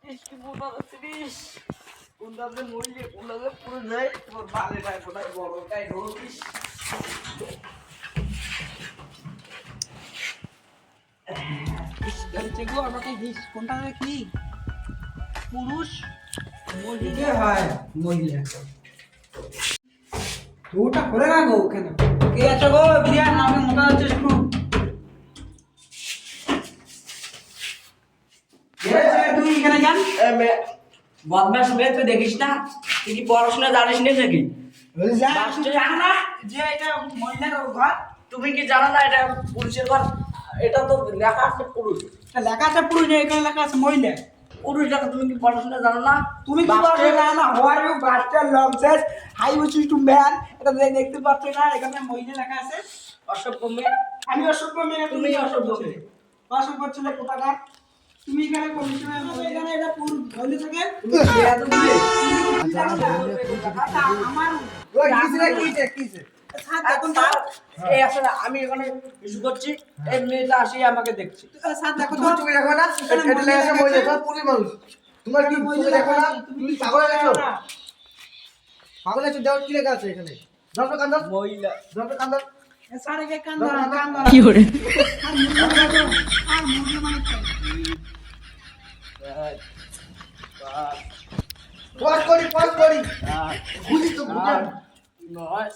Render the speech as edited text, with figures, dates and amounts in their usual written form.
इसकी बुना सिरीश उनका से मोइले उनका से पूरे जाए और बाले टाइप कोटाई बड़ो टाइप ढोकिस যেগুলো আমাকে দিস কোনটা কি পুরুষ মহিলা হয় মহিলা ওটা করে রাখো কেন কে আছো গো বিরিয়ান আমাকে মোটা হচ্ছে একটু তুই এখানে যান বদমাশ মেয়ে তুই দেখিস না তুই কি পড়াশোনা জানিস না নাকি তুই জানো না যে এটা মহিলার ঘর তুমি কি জানো না এটা পুরুষের ঘর এটা তো লেখা আছে পুরুষ এটা লেখা আছে পুরুষ নেই এখানে লেখা আছে মহিলা পুরুষ লেখা তুমি কি পড়াশোনা জানো না তুমি কি বলছো না না where you buster long says hi which to man এটা দেখতে পাচ্ছ না এখানে মহিলা লেখা আছে অসভ্য মেয়ে আমি অসভ্য মেয়ে তুমি অসভ্য মেয়ে। অসভ্য ছেলে কোথাকার তুমি এখানে কমিশনে এখানে এটা পুরো মহিলা থাকে তুমি বেয়াদব মেয়ে। আমার ওই কিসে কিসে এখন তার এই আসলে আমি এখানে ইস্যু করছি এই মেয়েটা আসি আমাকে দেখছি সাথ দেখো তো তুমি দেখো না এটা লেখা আছে মহিলা সব পুরুষ মানুষ তোমার কি তুমি দেখো না তুমি পাগল আছো পাগল আছো দাও কি লেখা আছে এখানে যত কান্দন মহিলা যত কান্দন সাড়ে কে কান্দা কি করে আর মুরগি মানে পজ করি বুঝি তো বুঝা নয়